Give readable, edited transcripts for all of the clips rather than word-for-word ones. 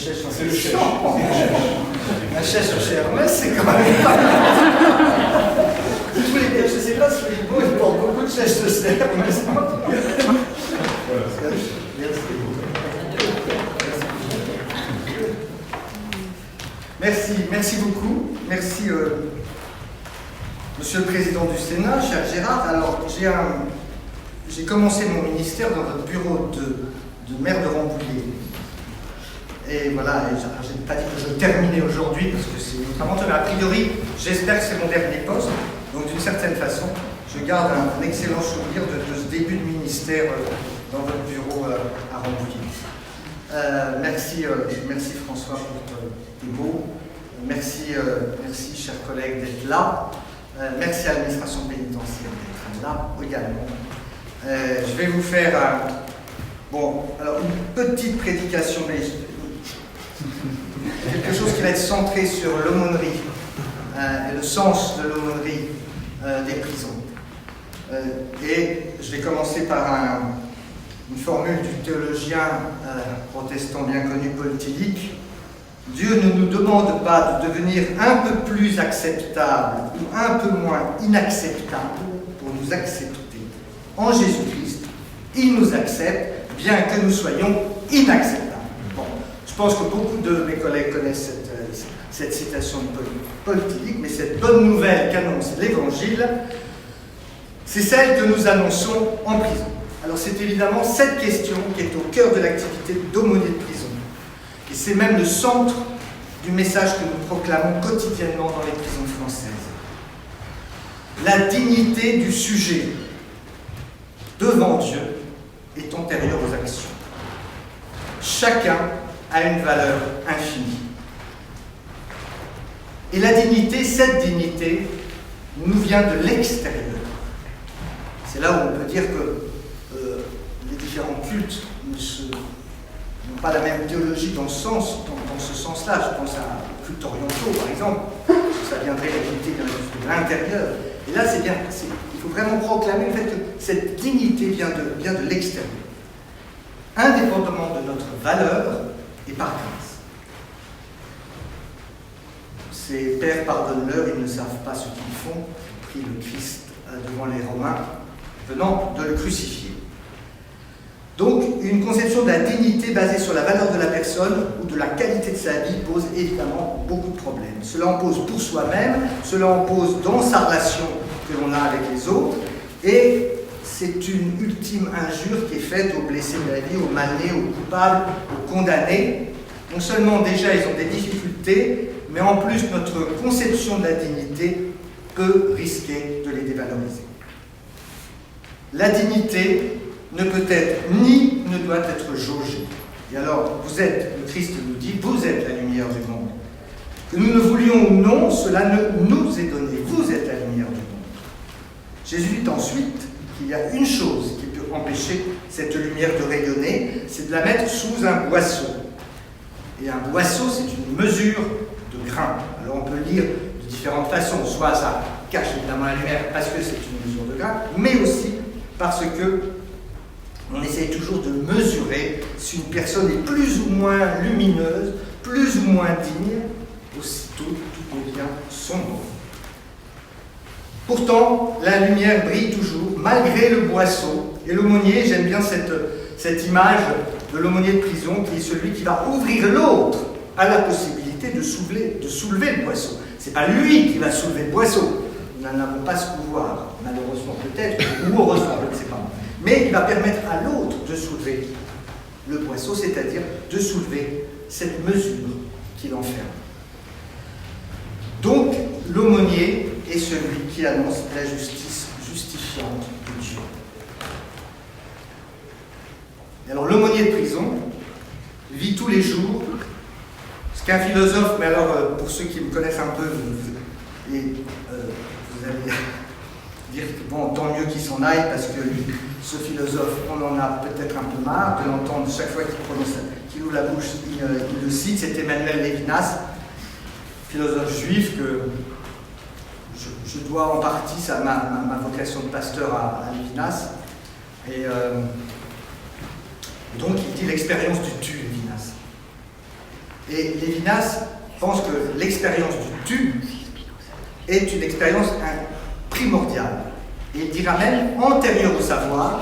chèche, c'est le chèche. La chèche chez Hermès, c'est quand même pas. Je ne sais pas si les beaux, ils portent beaucoup de chèches chez Hermès. Merci beaucoup. Merci, Monsieur le Président du Sénat, cher Gérard. Alors, j'ai commencé mon ministère dans votre bureau de maire de Rambouillet. Et voilà, je n'ai pas dit que je terminais aujourd'hui parce que c'est une autre aventure, mais a priori, j'espère que c'est mon dernier poste. Donc, d'une certaine façon, je garde un excellent souvenir de ce début de ministère dans votre bureau à Rambouillet. Merci François pour tes mots. Merci, chers collègues, d'être là. Merci à l'administration pénitentiaire d'être là également. Je vais vous faire une petite prédication, mais quelque chose qui va être centré sur l'aumônerie et le sens de l'aumônerie des prisons. Et je vais commencer par une formule du théologien protestant bien connu, Paul Tillich. Dieu ne nous demande pas de devenir un peu plus acceptable ou un peu moins inacceptable pour nous accepter. En Jésus-Christ, il nous accepte, bien que nous soyons inacceptables. Bon, je pense que beaucoup de mes collègues connaissent cette citation de Paul Tillich, mais cette bonne nouvelle qu'annonce l'Évangile, c'est celle que nous annonçons en prison. Alors c'est évidemment cette question qui est au cœur de l'activité d'aumônier de prison. Et c'est même le centre du message que nous proclamons quotidiennement dans les prisons françaises. La dignité du sujet devant Dieu est antérieure aux actions. Chacun a une valeur infinie. Et la dignité, cette dignité, nous vient de l'extérieur. C'est là où on peut dire que les différents cultes n'ont pas la même théologie dans ce sens-là. Je pense à cultes orientaux, par exemple. Ça viendrait la dignité de l'intérieur. Et là, il faut vraiment proclamer le fait que cette dignité vient de l'extérieur. Indépendamment de notre valeur et par grâce. Ces pères, pardonne-leur, ils ne savent pas ce qu'ils font, prie le Christ devant les Romains, venant de le crucifier. Donc, une conception de la dignité basée sur la valeur de la personne ou de la qualité de sa vie pose évidemment beaucoup de problèmes. Cela en pose pour soi-même, cela en pose dans sa relation que l'on a avec les autres, et c'est une ultime injure qui est faite aux blessés de la vie, aux mal-nés, aux coupables, aux condamnés. Non seulement déjà ils ont des difficultés, mais en plus notre conception de la dignité peut risquer de les dévaloriser. La dignité ne peut être ni ne doit être jaugée. Et alors, le Christ nous dit, vous êtes la lumière du monde. Que nous ne voulions ou non, cela nous est donné. Vous êtes la lumière du monde. Jésus dit ensuite qu'il y a une chose qui peut empêcher cette lumière de rayonner, c'est de la mettre sous un boisseau. Et un boisseau, c'est une mesure de grain. Alors on peut lire de différentes façons, soit ça cache évidemment la lumière parce que c'est une mesure de grain, mais aussi parce que on essaye toujours de mesurer si une personne est plus ou moins lumineuse, plus ou moins digne, aussitôt tout devient sombre. Pourtant, la lumière brille toujours, malgré le boisseau. Et l'aumônier, j'aime bien cette image de l'aumônier de prison, qui est celui qui va ouvrir l'autre à la possibilité de soulever le boisseau. Ce n'est pas lui qui va soulever le boisseau. Nous n'en avons pas ce pouvoir, malheureusement peut-être, ou heureusement, je ne sais pas. Mais il va permettre à l'autre de soulever le boisseau, c'est-à-dire de soulever cette mesure qu'il enferme. Donc, l'aumônier est celui qui annonce la justice justifiante de Dieu. Et alors, l'aumônier de prison vit tous les jours ce qu'un philosophe, mais alors pour ceux qui me connaissent un peu, vous allez dire que bon, tant mieux qu'il s'en aille, parce que ce philosophe, on en a peut-être un peu marre de l'entendre chaque fois qu'il ouvre la bouche, il le cite, c'est Emmanuel Lévinas, philosophe juif que je dois en partie ma vocation de pasteur à Lévinas. Et donc il dit l'expérience du tu, Lévinas. Et Lévinas pense que l'expérience du tu est une expérience primordiale. Et il dira même antérieure au savoir,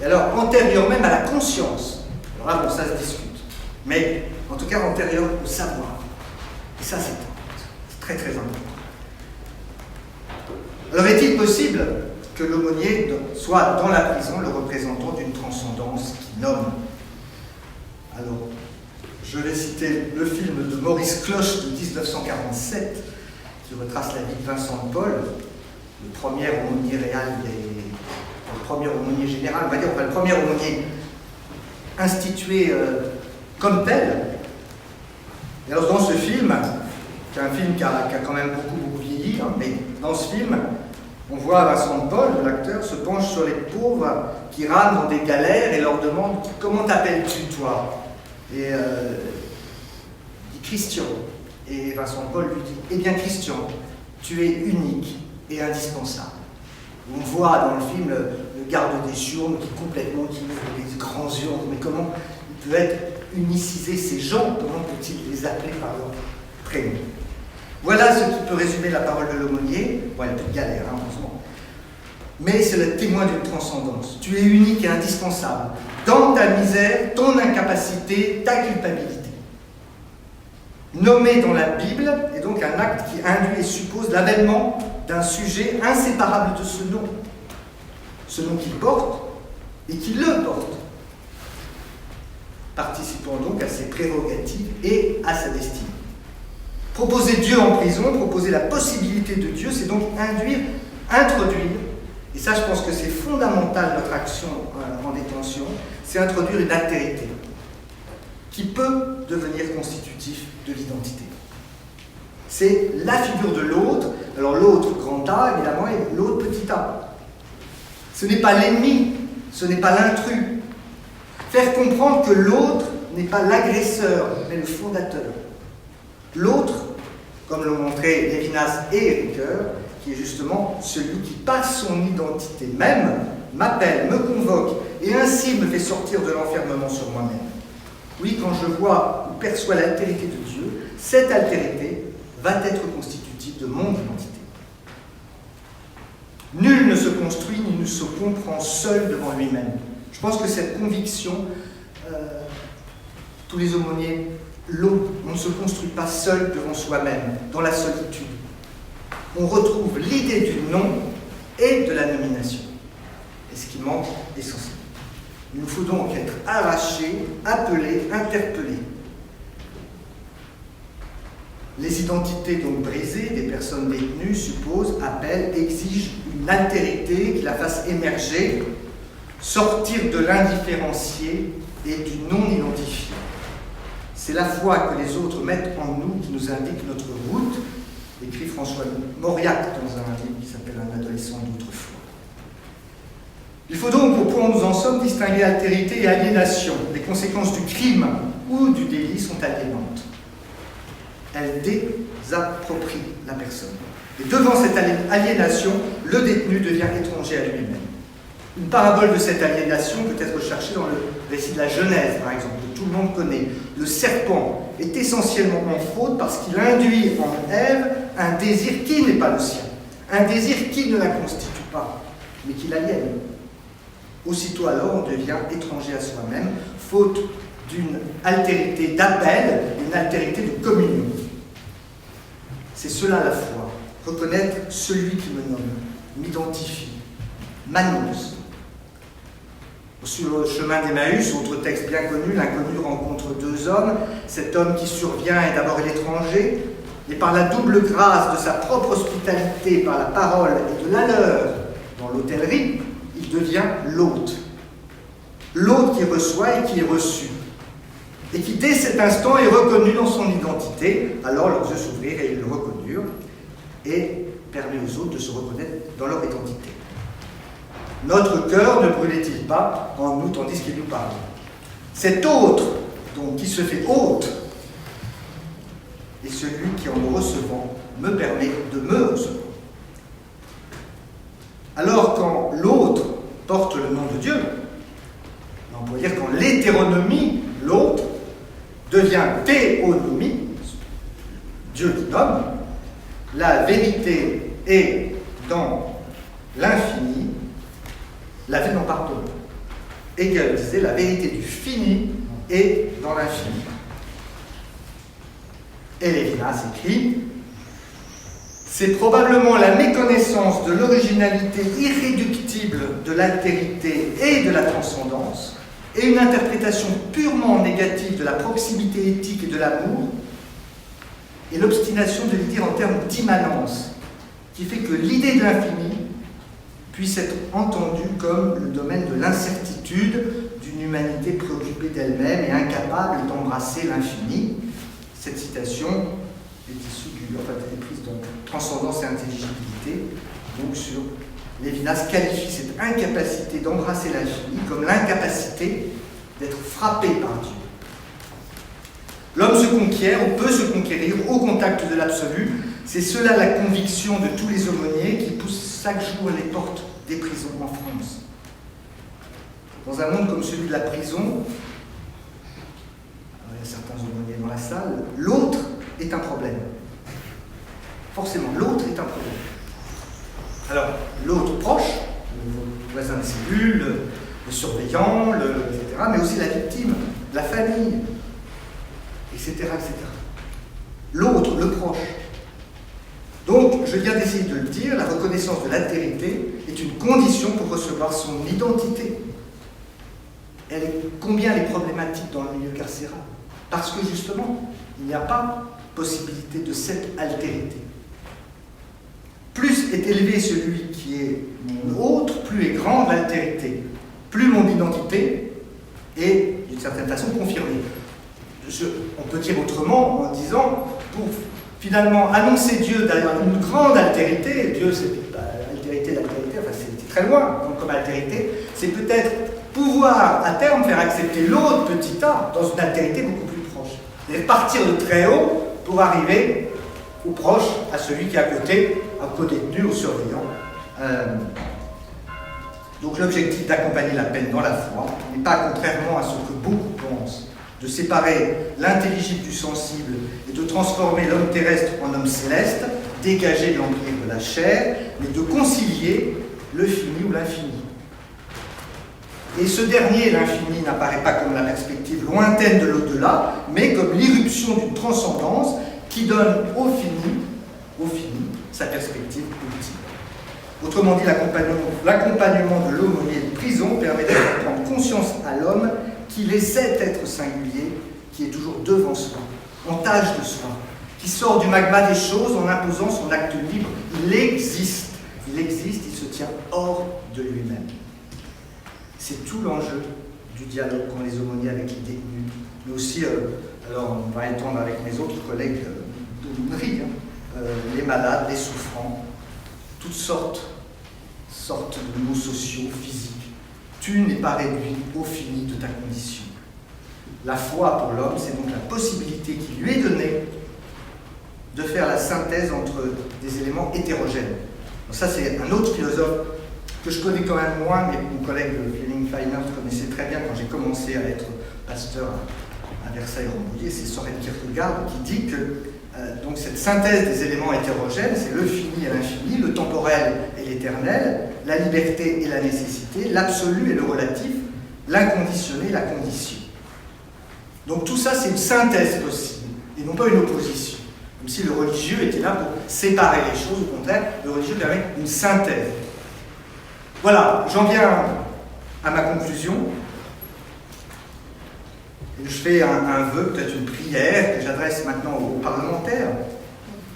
et alors antérieure même à la conscience. Alors là, bon, ça se discute. Mais en tout cas, antérieure au savoir. Et ça, c'est très très important. Alors est-il possible que l'aumônier soit dans la prison le représentant d'une transcendance qui nomme? Alors, je vais citer le film de Maurice Cloche de 1947 qui retrace la vie de Vincent de Paul, le premier aumônier réal, le premier aumônier général, on va dire, le premier aumônier institué comme tel. Et alors dans ce film, qui est un film qui a quand même beaucoup vieilli, hein, mais dans ce film, on voit Vincent de Paul, l'acteur, se penche sur les pauvres qui rament dans des galères et leur demande « Comment t'appelles-tu, toi ?» Et il dit « Christian ». Et Vincent de Paul lui dit « Eh bien, Christian, tu es unique et indispensable. » On voit dans le film le garde des urnes qui complètement qui ouvre les grands urnes. Mais comment il peut être unicisé ces gens? Comment peut-il les appeler par leur prénom? Voilà ce qui peut résumer la parole de l'aumônier. Bon, il y a plus de galère, hein, heureusement. Mais c'est le témoin d'une transcendance. Tu es unique et indispensable. Dans ta misère, ton incapacité, ta culpabilité. Nommé dans la Bible est donc un acte qui induit et suppose l'avènement d'un sujet inséparable de ce nom qu'il porte et qui le porte, participant donc à ses prérogatives et à sa destinée. Proposer Dieu en prison, proposer la possibilité de Dieu, c'est donc introduire, et ça je pense que c'est fondamental notre action en détention, c'est introduire une altérité qui peut devenir constitutif de l'identité. C'est la figure de l'autre, alors l'autre grand A évidemment et l'autre petit a. Ce n'est pas l'ennemi, ce n'est pas l'intrus. Faire comprendre que l'autre n'est pas l'agresseur, mais le fondateur. L'autre, comme l'ont montré Lévinas et Ricoeur, qui est justement celui qui, par son identité même, m'appelle, me convoque, et ainsi me fait sortir de l'enfermement sur moi-même. Oui, quand je vois ou perçois l'altérité de Dieu, cette altérité va être constitutive de mon identité. Nul ne se construit ni ne se comprend seul devant lui-même. Je pense que cette conviction, tous les aumôniers l'ont. On ne se construit pas seul devant soi-même, dans la solitude. On retrouve l'idée du nom et de la nomination. Et ce qui manque essentiellement. Il nous faut donc être arrachés, appelés, interpellés. Les identités donc brisées des personnes détenues supposent, appellent, exigent une altérité qui la fasse émerger, sortir de l'indifférencié et du non-identifié. C'est la foi que les autres mettent en nous qui nous indique notre route, écrit François Mauriac dans un livre qui s'appelle Un adolescent d'autrefois. Il faut donc, au point où nous en sommes, distinguer altérité et aliénation. Les conséquences du crime ou du délit sont aliénantes. Elles désapproprient la personne. Et devant cette aliénation, le détenu devient étranger à lui-même. Une parabole de cette aliénation peut être cherchée dans le récit de la Genèse, par exemple, que tout le monde connaît. Le serpent est essentiellement en faute parce qu'il induit en Ève un désir qui n'est pas le sien, un désir qui ne la constitue pas, mais qui l'aliène. Aussitôt alors, on devient étranger à soi-même, faute d'une altérité d'appel, d'une altérité de communion. C'est cela la foi, reconnaître celui qui me nomme, m'identifie, m'annonce. Sur le chemin d'Emmaüs, autre texte bien connu, l'inconnu rencontre deux hommes. Cet homme qui survient est d'abord l'étranger, et par la double grâce de sa propre hospitalité, par la parole et de la leur dans l'hôtellerie, il devient l'hôte. L'hôte qui reçoit et qui est reçu. Et qui, dès cet instant, est reconnu dans son identité. Alors leurs yeux s'ouvrirent et ils le reconnurent, et permet aux autres de se reconnaître dans leur identité. Notre cœur ne brûlait-il pas en nous tandis qu'il nous parle? Cet autre, donc, qui se fait hôte, est celui qui, en me recevant, me permet de me recevoir. Alors, quand l'autre porte le nom de Dieu, on pourrait dire qu'en l'hétéronomie, l'autre devient théonomie, Dieu qui nomme, la vérité est dans l'infini, Hegel disait la vérité du fini est dans l'infini. Et Lévinas écrit: c'est probablement la méconnaissance de l'originalité irréductible de l'altérité et de la transcendance, et une interprétation purement négative de la proximité éthique et de l'amour, et l'obstination de les dire en termes d'immanence, qui fait que l'idée de l'infini puisse être entendue comme le domaine de l'incertitude d'une humanité préoccupée d'elle-même et incapable d'embrasser l'infini. Cette citation est issue est prise dans Transcendance et intelligibilité, donc sur Lévinas qualifie cette incapacité d'embrasser l'infini comme l'incapacité d'être frappé par Dieu. L'homme se conquiert, ou peut se conquérir, au contact de l'absolu. C'est cela la conviction de tous les aumôniers qui poussent chaque jour les portes des prisons en France. Dans un monde comme celui de la prison, il y a certains aumôniers dans la salle, l'autre est un problème. Forcément, l'autre est un problème. Alors, l'autre proche, le voisin de cellule, le surveillant, etc., mais aussi la victime, la famille, etc., etc. L'autre, le proche. Donc, je viens d'essayer de le dire, la reconnaissance de l'altérité est une condition pour recevoir son identité. Combien elle est problématique dans le milieu carcéral? Parce que justement, il n'y a pas possibilité de cette altérité. Plus est élevé celui qui est mon autre, plus est grande l'altérité. Plus mon identité est, d'une certaine façon, confirmée. On peut dire autrement en disant, pour finalement annoncer Dieu derrière une grande altérité, Dieu c'est l'altérité, enfin c'est très loin comme altérité, c'est peut-être pouvoir à terme faire accepter l'autre petit a dans une altérité beaucoup plus proche. Et partir de très haut pour arriver au proche, à celui qui est à côté, au co-détenu, au surveillant. Donc l'objectif d'accompagner la peine dans la foi n'est pas, contrairement à ce que beaucoup pensent, de séparer l'intelligible du sensible et de transformer l'homme terrestre en homme céleste, dégagé de l'empire de la chair, mais de concilier le fini ou l'infini. Et ce dernier, l'infini, n'apparaît pas comme la perspective lointaine de l'au-delà, mais comme l'irruption d'une transcendance qui donne au fini, sa perspective ultime. Autrement dit, l'accompagnement de l'aumônier de prison permet de faire prendre conscience à l'homme qu'il est cet être singulier qui est toujours devant soi, en tâche de soi, qui sort du magma des choses en imposant son acte libre. Il existe, il se tient hors de lui-même. C'est tout l'enjeu du dialogue qu'ont les aumôniers avec les détenus, mais aussi, alors on va étendre avec mes autres collègues d'aumônerie, les malades, les souffrants, toutes sortes de maux sociaux, physiques. Tu n'es pas réduit au fini de ta condition. La foi pour l'homme, c'est donc la possibilité qui lui est donnée de faire la synthèse entre des éléments hétérogènes. Donc ça, c'est un autre philosophe que je connais quand même moins, mais mon collègue Fleming-Feiner connaissait très bien quand j'ai commencé à être pasteur à Versailles-Rambouillet. C'est Søren Kierkegaard qui dit que donc cette synthèse des éléments hétérogènes, c'est le fini et l'infini, le temporel et l'éternel, la liberté et la nécessité, l'absolu et le relatif, l'inconditionné et la condition. Donc tout ça, c'est une synthèse possible, et non pas une opposition. Comme si le religieux était là pour séparer les choses, au contraire, le religieux permet une synthèse. Voilà, j'en viens à ma conclusion. Je fais un vœu, peut-être une prière que j'adresse maintenant aux parlementaires.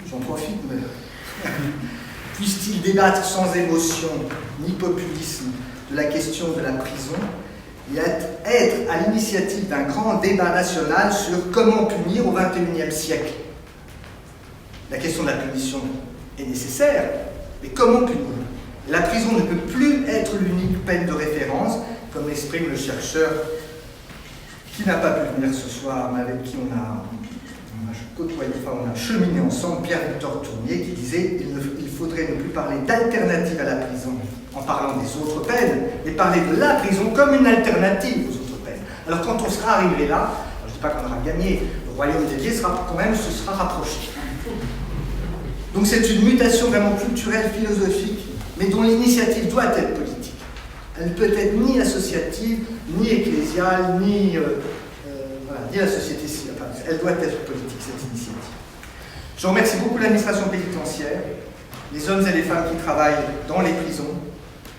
J'en profite, mais puissent-ils débattre sans émotion ni populisme de la question de la prison et être à l'initiative d'un grand débat national sur comment punir au XXIe siècle. La question de la punition est nécessaire, mais comment punir? La prison ne peut plus être l'unique peine de référence, comme l'exprime le chercheur qui n'a pas pu venir ce soir, mais avec qui on a côtoyé, on a cheminé ensemble, Pierre-Victor Tournier, qui disait il faudrait ne plus parler d'alternative à la prison en parlant des autres peines, mais parler de la prison comme une alternative aux autres peines. Alors quand on sera arrivé là, je ne dis pas qu'on aura gagné, le royaume des biais sera quand même, se sera rapproché. Donc c'est une mutation vraiment culturelle, philosophique, mais dont l'initiative doit être politique. Elle ne peut être ni associative, ni ecclésiale, ni la société civile. Enfin, elle doit être politique, cette initiative. Je remercie beaucoup l'administration pénitentiaire, les hommes et les femmes qui travaillent dans les prisons,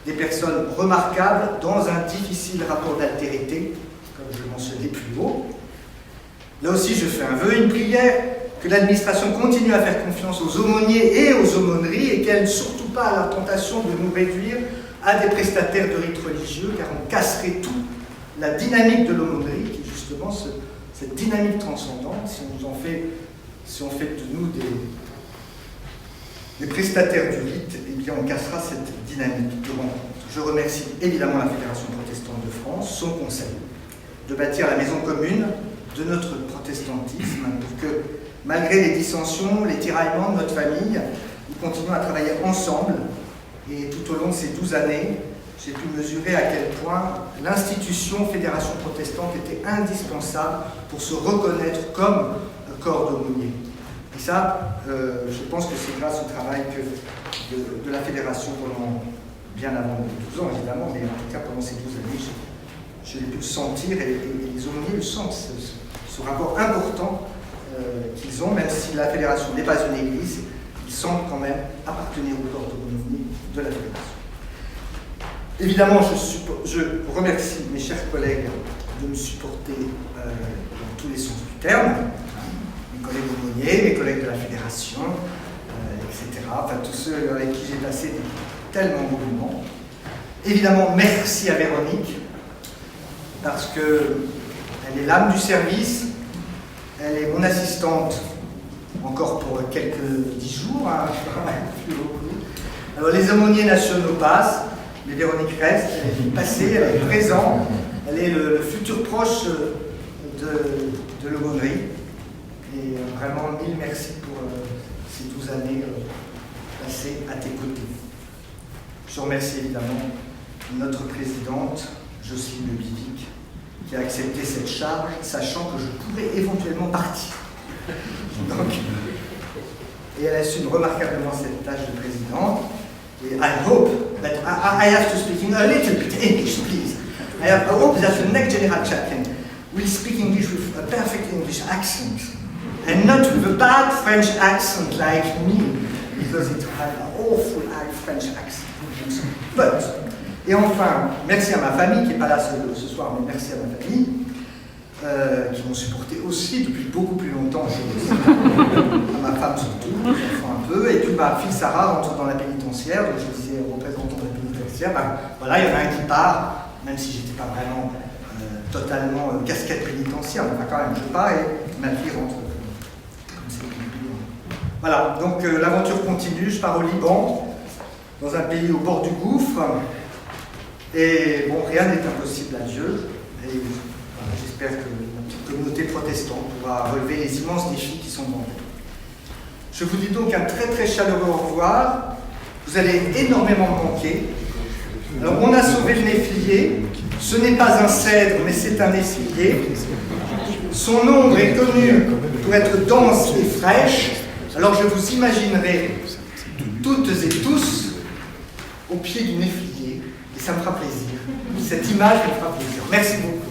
des personnes remarquables dans un difficile rapport d'altérité, comme je le mentionnais plus haut. Là aussi, je fais un vœu, une prière, que l'administration continue à faire confiance aux aumôniers et aux aumôneries et qu'elle, surtout pas à la tentation de nous réduire à des prestataires de rites religieux, car on casserait tout la dynamique de l'aumônerie, qui est justement cette dynamique transcendante. Si on fait de nous des prestataires du rite, eh bien on cassera cette dynamique de rencontre. Je remercie évidemment la Fédération protestante de France, son conseil, de bâtir la maison commune de notre protestantisme pour que, malgré les dissensions, les tiraillements de notre famille, nous continuons à travailler ensemble. Et tout au long de ces 12 années, j'ai pu mesurer à quel point l'institution Fédération protestante était indispensable pour se reconnaître comme corps d'aumônier. Et ça, je pense que c'est grâce au travail de la Fédération pendant bien avant 12 ans, évidemment, mais en tout cas pendant ces 12 années, je l'ai pu le sentir et les aumôniers le sentent, ce rapport important qu'ils ont, même si la Fédération n'est pas une église, ils semblent quand même appartenir au corps d'aumônier de la Fédération. Évidemment, je remercie mes chers collègues de me supporter dans tous les sens du terme, mes collègues aumôniers, mes collègues de la Fédération, etc. Enfin, tous ceux avec qui j'ai passé tellement beaux moments. Évidemment, merci à Véronique, parce qu'elle est l'âme du service, elle est mon assistante encore pour quelques 10 jours, hein, plus beaucoup. Alors les aumôniers nationaux passent, mais Véronique reste, elle est passée, elle est présente, elle est le futur proche de l'aumônerie. Et vraiment, mille merci pour ces 12 années passées à tes côtés. Je remercie évidemment notre présidente, Jocelyne Le Bivic, qui a accepté cette charge, sachant que je pourrais éventuellement partir. Donc, et elle assume remarquablement cette tâche de présidente. Et I hope that I have to speak in a little bit English, please. I hope that the next general champion will speak English with a perfect English accent, and not with a bad French accent like me, because it has an awful French accent. But, et enfin, merci à ma famille, qui n'est pas là ce soir, mais merci à ma famille, qui m'ont supporté aussi depuis beaucoup plus longtemps, à ma femme surtout, mes enfants un peu, et puis ma fille Sarah rentre dans la pénitentiaire, donc je disais représentant de la pénitentiaire, voilà, il y en a un qui part, même si j'étais pas vraiment totalement casquette pénitentiaire, mais quand même je pars et ma fille rentre comme c'est prévu. Voilà, donc l'aventure continue, je pars au Liban, dans un pays au bord du gouffre, et bon, rien n'est impossible à Dieu, et voilà, j'espère que la petite communauté protestante pourra relever les immenses défis qui sont devant nous. Je vous dis donc un très très chaleureux au revoir, vous allez énormément manquer. Alors on a sauvé le néflier, ce n'est pas un cèdre mais c'est un néflier. Son ombre est connue pour être dense et fraîche, alors je vous imaginerai toutes et tous au pied du néflier, et ça me fera plaisir. Cette image me fera plaisir. Merci beaucoup.